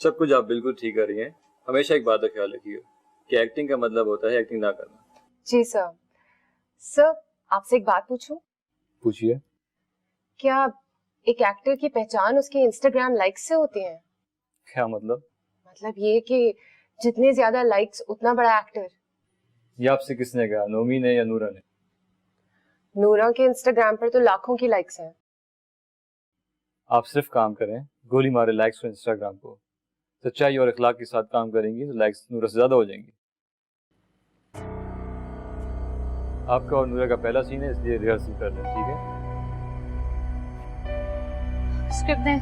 सब कुछ आप बिल्कुल ठीक कर रही हैं। हमेशा एक बात का ख्याल रखिए कि एक्टिंग का मतलब होता है एक्टिंग ना करना। जी सर। सर, आपसे एक बात पूछूं? पूछिए। क्या एक एक्टर की पहचान उसके इंस्टाग्राम लाइक्स से होती है? क्या मतलब? मतलब ये कि जितने ज्यादा लाइक्स उतना बड़ा एक्टर। ये आपसे किसने कहा, नोमी ने या नूरा ने? नूरा के इंस्टाग्राम पर तो लाखों की लाइक्स हैं। आप सिर्फ काम करें, गोली मारे लाइक्स और इंस्टाग्राम को। सच्चाई और इखलाक के साथ काम करेंगी तो लाइक्स नूरा से ज्यादा हो जाएंगी। आपका और नूरा का पहला सीन है, इसलिए रिहर्सल कर लें, ठीक है? स्क्रिप्ट दें।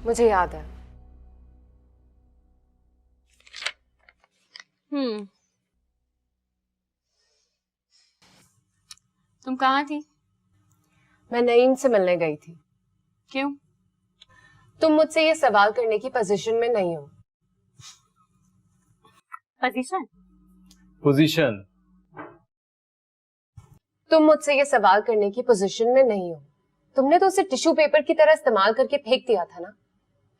मुझे याद है। तुम कहाँ थी? मैं नईम से मिलने गई थी। क्यों? तुम मुझसे ये सवाल करने की पोजीशन में नहीं हो। पोजीशन? तुम मुझसे ये सवाल करने की पोजीशन में नहीं हो। तुमने तो उसे टिश्यू पेपर की तरह इस्तेमाल करके फेंक दिया था ना,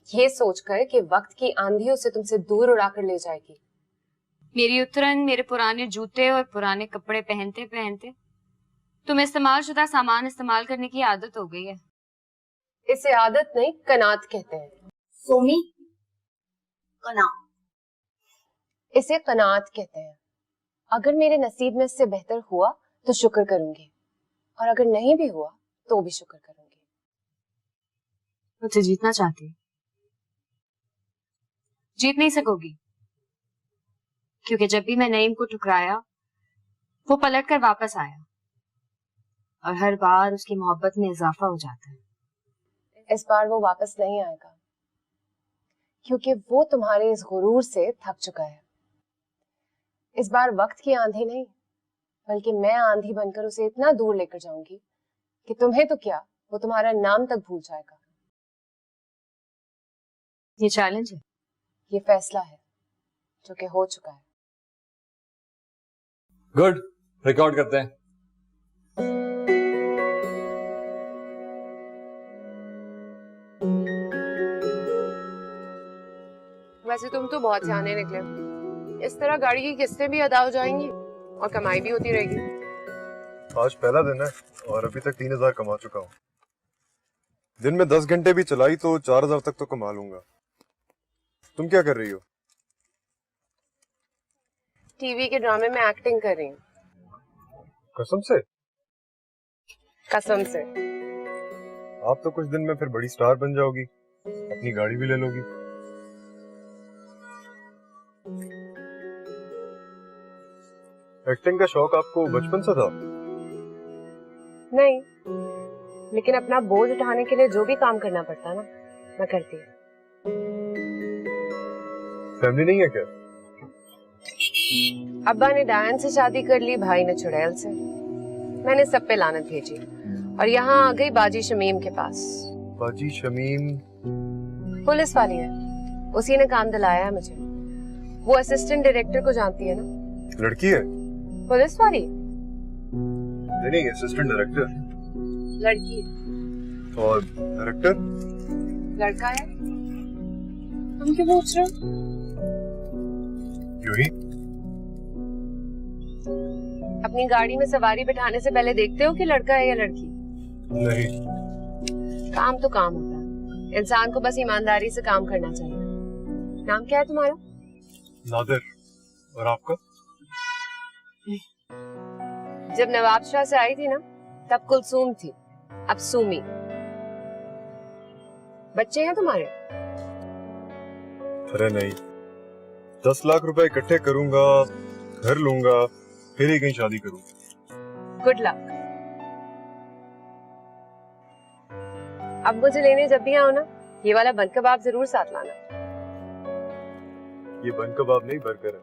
ये सोचकर कि वक्त की आंधी उसे तुमसे दूर उड़ा कर ले जाएगी। मेरी उत्तरन मेरे पुराने जूते और पुराने कपड़े पहनते पहनते तुम्हें इस्तेमाल शुदा सामान इस्तेमाल करने की आदत हो गई है। इसे आदत नहीं, कनात कहते हैं। सोमी, कनात। इसे कनात कहते हैं। अगर मेरे नसीब में इससे बेहतर हुआ तो शुक्र करूंगी, और अगर नहीं भी हुआ तो भी शुक्र करूंगी। मुझसे जीतना चाहती? जीत नहीं सकोगी, क्योंकि जब भी मैं नईम को ठुकराया वो पलट कर वापस आया, और हर बार उसकी मोहब्बत में इजाफा हो जाता है। इस बार वो वापस नहीं आएगा, क्योंकि वो तुम्हारे इस गुरूर से थक चुका है। इस बार वक्त की आंधी नहीं, बल्कि मैं आंधी बनकर उसे इतना दूर लेकर जाऊंगी कि तुम्हें तो क्या, वो तुम्हारा नाम तक भूल जाएगा। ये चैलेंज है? ये फैसला है जो कि हो चुका है। गुड, रिकॉर्ड करते हैं। वैसे तुम तो बहुत सियाने निकले। इस तरह गाड़ी की किस्तें भी अदा हो जाएंगी और कमाई भी होती रहेगी। आज पहला दिन है और अभी तक 3000 कमा चुका हूँ। दिन में 10 घंटे भी चलाई तो 4000 तक तो कमा लूंगा। तुम क्या कर रही हो? टीवी के ड्रामे में एक्टिंग कर रही हूँ। कसम से? कसम से। आप तो कुछ दिन में फिर बड़ी स्टार बन जाओगी, अपनी गाड़ी भी ले लोगी। एक्टिंग का शौक आपको बचपन से था? नहीं, लेकिन अपना बोझ उठाने के लिए जो भी काम करना पड़ता ना, मैं करती हूँ। फैमिली नहीं है क्या? अब्बा ने डायन से शादी कर ली, भाई ने चुड़ैल से। मैंने सब पे लानत भेजी और यहाँ आ गई बाजी शमीम के पास। बाजी शमीम? पुलिस वाली है, उसी ने काम दिलाया है मुझे। वो असिस्टेंट डायरेक्टर को जानती है ना? लड़की है? पुलिस वाली? नहीं, असिस्टेंट डायरेक्टर। लड़की। और डायरेक्टर? लड़का है। तुम क्यों पूछ रहे हो? यूं ही। अपनी गाड़ी में सवारी बिठाने से पहले देखते हो कि लड़का है या लड़की? नहीं। काम तो काम होता है, इंसान को बस ईमानदारी से काम करना चाहिए। नाम क्या है तुम्हारा? नादिर। और आपका? जब नवाब शाह से आई थी ना, तब कुलसूम थी, अब सूमी। बच्चे हैं तुम्हारे? अरे नहीं, 10 लाख रुपए इकट्ठे करूंगा, घर लूंगा, फिर ही कहीं शादी करूंगा। Good luck. अब मुझे लेने जब भी आओ ना, ये वाला बन कबाब जरूर साथ लाना। ये बन कबाब नहीं, बर्गर है।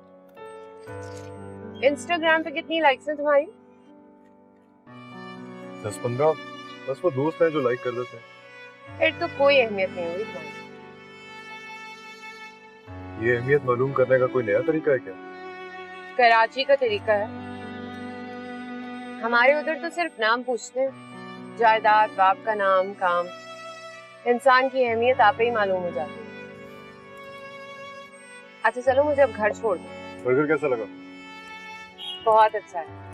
इंस्टाग्राम पे कितनी लाइक्स हैं तुम्हारी? 10-15। बस वो दोस्त हैं जो लाइक कर देते हैं। फिर तो कोई अहमियत नहीं होगी तुम्हारी। ये अहमियत मालूम करने का कोई नया तरीका है क्या? कराची का तरीका है, हमारे उधर तो सिर्फ नाम पूछते हैं। जायदाद, बाप का नाम, काम, इंसान की अहमियत आप ही मालूम हो जाती है। अच्छा चलो मुझे अब घर छोड़ दो। बर्गर कैसा लगा? बहुत अच्छा है।